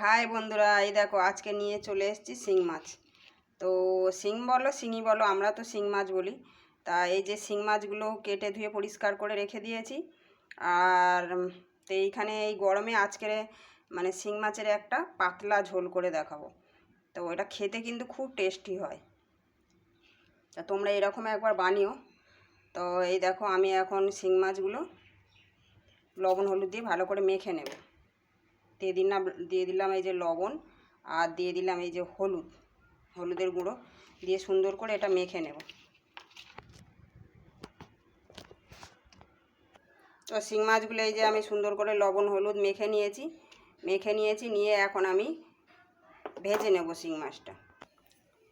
High বন্ধুরা, এই দেখো আজকে নিয়ে চলে এসেছি শিং মাছ। তো শিং বলো শিঙি বলো, আমরা তো শিং মাছ বলি। তা এই যে শিং মাছগুলো কেটে ধুয়ে পরিষ্কার করে রেখে দিয়েছি। আর তো এইখানে এই গরমে আজকে মানে শিং মাছের একটা পাতলা ঝোল করে দেখাবো। তো এটা খেতে কিন্তু খুব টেস্টি হয়। তা তোমরা এরকম একবার বানিও। তো এই দেখো আমি এখন শিং মাছগুলো লবণ হলুদ দিয়ে ভালো করে মেখে নেব। দিয়ে দিলাম এই যে লবণ, আর দিয়ে দিলাম এই যে হলুদের গুঁড়ো দিয়ে সুন্দর করে এটা মেখে নেব। তো শিং মাছগুলো এই যে আমি সুন্দর করে লবণ হলুদ মেখে নিয়েছি নিয়ে এখন আমি ভেজে নেব শিং মাছটা।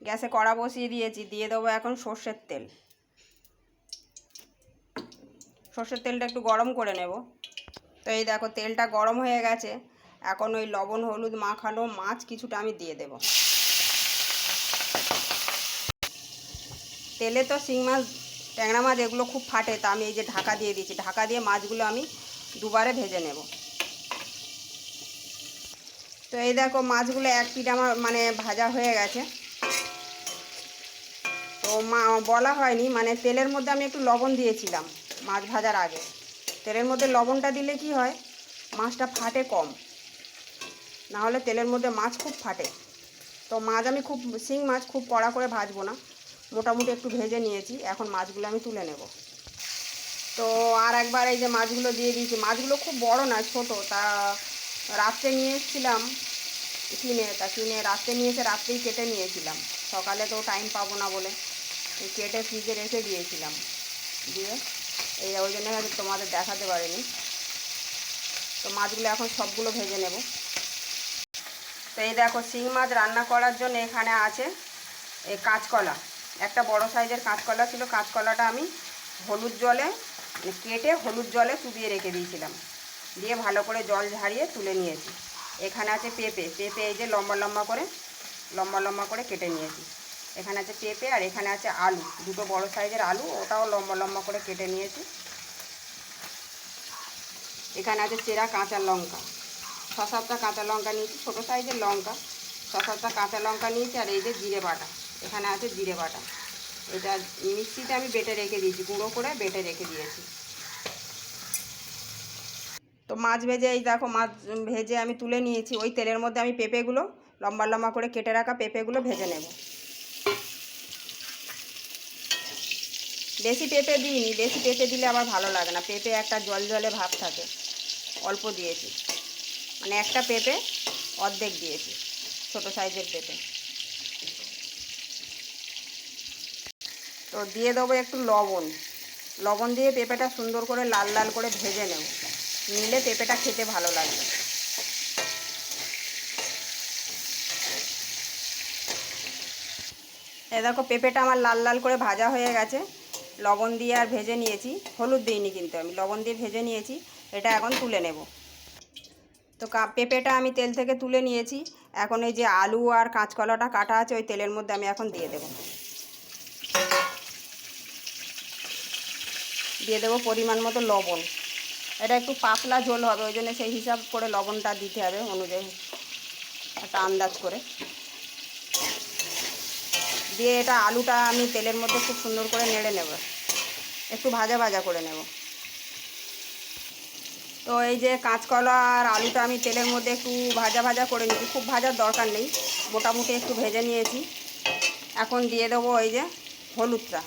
গ্যাসে কড়া বসিয়ে দিয়েছি, দিয়ে দেবো এখন সর্ষের তেল। সর্ষের তেলটা একটু গরম করে নেব। তো এই দেখো তেলটা গরম হয়ে গেছে। এখন ওই লবণ হলুদ মাখানো মাছ কিছুটা আমি দিয়ে দেব। তেলে তো শিং মাছ ট্যাংরা মাছ এগুলো খুব ফাটে, তা আমি এই যে ঢাকা দিয়ে দিয়েছি। ঢাকা দিয়ে মাছগুলো আমি দুবারে ভেজে নেব। তো এই দেখো মাছগুলো এক পিঠ আমার মানে ভাজা হয়ে গেছে। তো বলা হয়নি, মানে তেলের মধ্যে আমি একটু লবণ দিয়েছিলাম মাছ ভাজার আগে। তেলের মধ্যে লবণটা দিলে কি হয়, মাছটা ফাটে কম, না হলে তেলের মধ্যে মাছ খুব ফাটে। তো মাছ আমি শিং মাছ খুব কড়া করে ভাজবো না, মোটামুটি একটু ভেজে নিয়েছি। এখন মাছগুলো আমি তুলে নেব। তো আর একবার এই যে মাছগুলো দিয়ে দিয়েছি। মাছগুলো খুব বড় না, ছোট। তা রাত্রে নিয়ে এসেছিলাম কিনে রাত্রে নিয়ে এসে রাত্রেই কেটে নিয়েছিলাম। সকালে তো টাইম পাবো না বলে কেটে ফ্রিজে রেখে দিয়েছিলাম। দিয়ে ওই জন্য হয়তো তোমাদের দেখাতে পারিনি। তো মাছগুলো এখন সবগুলো ভেজে নেব। তো এই দেখো শিং মাছ রান্না করার জন্য এখানে আছে এই কাঁচকলা। একটা বড় সাইজের কাঁচকলা ছিল। কাঁচকলাটা আমি কেটে হলুদ জলে চুবিয়ে রেখে দিয়েছিলাম, দিয়ে ভালো করে জল ঝারিয়ে তুলে নিয়েছি। এখানে আছে পেঁপে এই যে লম্বা লম্বা করে কেটে নিয়েছি। এখানে আছে পেঁপে, আর এখানে আছে আলু, দুটো বড় সাইজের আলু, ওটাও লম্বা করে কেটে নিয়েছি। এখানে আছে চেরা কাঁচা লঙ্কা, 6-7টা কাঁচা লঙ্কা নিয়েছি, ছোটো সাইজের লঙ্কা। 6-7টা কাঁচা লঙ্কা নিয়েছি। আর এই যে জিরে বাটা, এখানে আছে জিরে বাটা। এটা মিক্সিতে আমি বেটে রেখে দিয়েছি, গুঁড়ো করে বেটে রেখে দিয়েছি। তো মাছ ভেজে এই দেখো মাছ ভেজে আমি তুলে নিয়েছি। ওই তেলের মধ্যে আমি পেঁপেগুলো লম্বা করে কেটে রাখা পেঁপেগুলো ভেজে নেব। বেশি পেঁপে দিইনি, বেশি পেঁপে দিলে আবার ভালো লাগে না। পেঁপে একটা জলে ভাব থাকে, অল্প দিয়েছি। মানে একটা পেঁপে অর্ধেক দিয়েছি, ছোটো সাইজের পেঁপে। তো দিয়ে দেবো একটু লবণ দিয়ে পেঁপেটা সুন্দর করে লাল করে ভেজে নেব, নিলে পেঁপেটা খেতে ভালো লাগবে। দেখো পেঁপেটা আমার লাল করে ভাজা হয়ে গেছে। লবণ দিয়ে আর ভেজে নিয়েছি, হলুদ দিইনি কিন্তু, আমি লবণ দিয়ে ভেজে নিয়েছি। এটা এখন তুলে নেব। তো পেঁপেটা আমি তেল থেকে তুলে নিয়েছি। এখন এই যে আলু আর কাঁচকলাটা কাটা আছে ওই তেলের মধ্যে আমি এখন দিয়ে দেবো পরিমাণ মতো লবণ। এটা একটু পাতলা ঝোল হবে, ওই জন্য সেই হিসাব করে লবণটা দিতে হবে, অনুযায়ী একটা আন্দাজ করে। দিয়ে এটা আলুটা আমি তেলের মধ্যে খুব সুন্দর করে নেড়ে নেব, একটু ভাজা করে নেব। তো এই যে কাঁচকলা আর আলুটা আমি তেলের মধ্যে একটু ভাজা করে নিয়েছি, খুব ভাজার দরকার নেই, মোটামুটি একটু ভেজে নিয়েছি। এখন দিয়ে দেবো এই যে হলুদটা,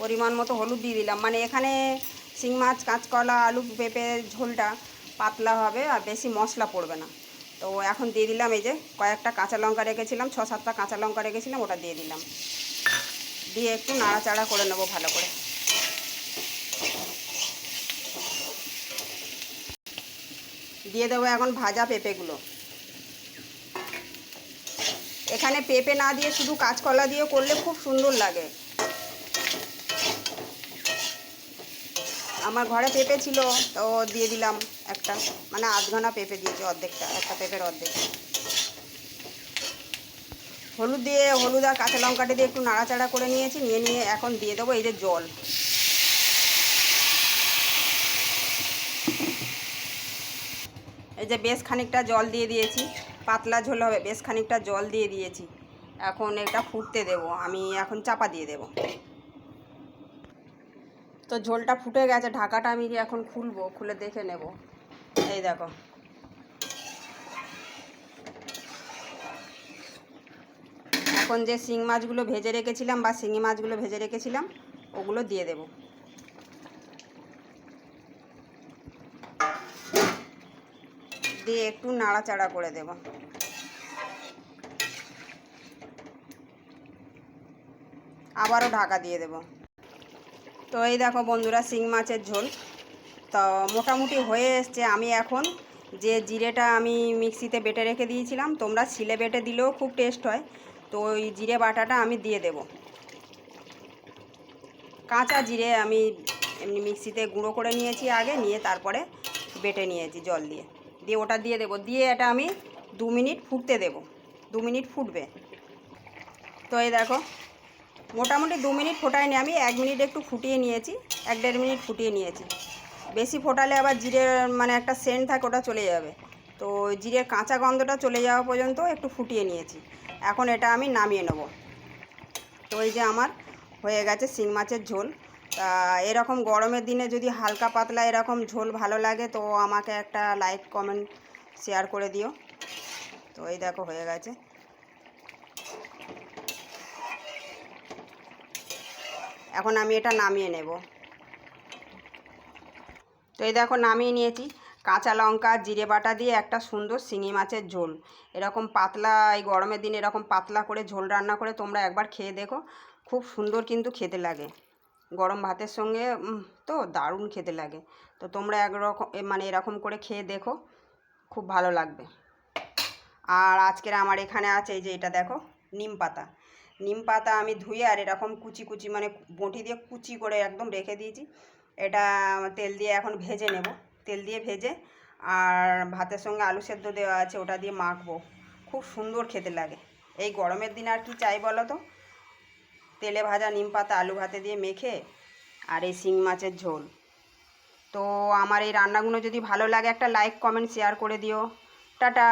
পরিমাণ মতো হলুদ দিয়ে দিলাম। মানে এখানে শিং মাছ কাঁচকলা আলু পেঁপে ঝোলটা পাতলা হবে আর বেশি মশলা পড়বে না। তো এখন দিয়ে দিলাম এই যে কয়েকটা কাঁচা লঙ্কা রেখেছিলাম, 6-7টা কাঁচা লঙ্কা রেখেছিলাম, ওটা দিয়ে দিলাম। দিয়ে একটু নাড়াচাড়া করে নেবো ভালো করে। দিয়ে দেবো এখন ভাজা পেঁপেগুলো। এখানে পেঁপে না দিয়ে শুধু কাঁচকলা দিয়ে করলে খুব সুন্দর লাগে। আমার ঘরে পেঁপে ছিল, তো দিয়ে দিলাম একটা, মানে আধখানা পেঁপে দিয়েছি, একটা পেঁপের অর্ধেক। হলুদ আর কাঁচা লঙ্কাটা দিয়ে একটু নাড়াচাড়া করে নিয়েছি। নিয়ে এখন দিয়ে দেবো এই যে জল। এই যে বেশ খানিকটা জল দিয়ে দিয়েছি, পাতলা ঝোল হবে। বেশ খানিকটা জল দিয়ে দিয়েছি, এখন এটা ফুটতে দেব। আমি এখন চাপা দিয়ে দেব। তো ঝোলটা ফুটে গেছে, ঢাকাটা আমি এখন খুলবো, খুলে দেখে নেব। এই দেখো, এখন যে শিং মাছগুলো ভেজে রেখেছিলাম বা শিঙি মাছগুলো ভেজে রেখেছিলাম ওগুলো দিয়ে দেব। দিয়ে একটু নাড়াচাড়া করে দেব। আবারও ঢাকা দিয়ে দেব। তো এই দেখো বন্ধুরা, শিং মাছের ঝোল তো মোটামুটি হয়ে এসছে। আমি এখন যে জিরেটা আমি মিক্সিতে বেটে রেখে দিয়েছিলাম, তোমরা শিলে বেটে দিলেও খুব টেস্ট হয়, তো ওই জিরে বাটাটা আমি দিয়ে দেব। কাঁচা জিরে আমি এমনি মিক্সিতে গুঁড়ো করে নিয়েছি আগে, নিয়ে তারপরে বেটে নিয়েছি জল দিয়ে, দিয়ে ওটা দিয়ে দেব। দিয়ে এটা আমি 2 মিনিট ফুটতে দেব। 2 মিনিট ফুটবে। তো এই দেখো, মোটামুটি 2 মিনিট ফোটাইনি আমি, 1 মিনিট একটু ফুটিয়ে নিয়েছি, 1-1.5 মিনিট ফুটিয়ে নিয়েছি। বেশি ফোটালে আবার জিরের মানে একটা সেন্ট থাকে, ওটা চলে যাবে। তো জিরের কাঁচা গন্ধটা চলে যাওয়া পর্যন্ত একটু ফুটিয়ে নিয়েছি। এখন এটা আমি নামিয়ে নেব। তো এই যে আমার হয়ে গেছে শিং মাছের ঝোল। তা এরকম গরমের দিনে যদি হালকা পাতলা এরকম ঝোল ভালো লাগে তো আমাকে একটা লাইক কমেন্ট শেয়ার করে দিও। তো এই দেখো হয়ে গেছে। এখন আমি এটা নামিয়ে নেব। তো এই দেখো নামিয়ে নিয়েছি। কাঁচা লঙ্কা জিরে বাটা দিয়ে একটা সুন্দর শিঙি মাছের ঝোল। এরকম পাতলা, এই গরমের দিনে এরকম পাতলা করে ঝোল রান্না করে তোমরা একবার খেয়ে দেখো, খুব সুন্দর কিন্তু খেতে লাগে। গরম ভাতের সঙ্গে তো দারুণ খেতে লাগে। তো তোমরা একরকম মানে এরকম করে খেয়ে দেখো, খুব ভালো লাগবে। আর আজকের আমার এখানে আছে এই যে এটা দেখো, নিম পাতা। নিম পাতা আমি ধুয়ে আর এরকম কুচি কুচি মানে বঁটি দিয়ে কুচি করে একদম রেখে দিয়েছি। এটা তেল দিয়ে এখন ভেজে নেব। তেল দিয়ে ভেজে আর ভাতের সঙ্গে আলু সেদ্ধ দেওয়া আছে, ওটা দিয়ে মাখবো। খুব সুন্দর খেতে লাগে। এই গরমের দিন আর কি চাই বলো তো? তেলে ভাজা নিম পাতা আলু ভাতে দিয়ে মেখে আর এই শিং মাছের ঝোল। তো আমার এই রান্নাগুলো যদি ভালো লাগে একটা লাইক কমেন্ট শেয়ার করে দিও। টাটা।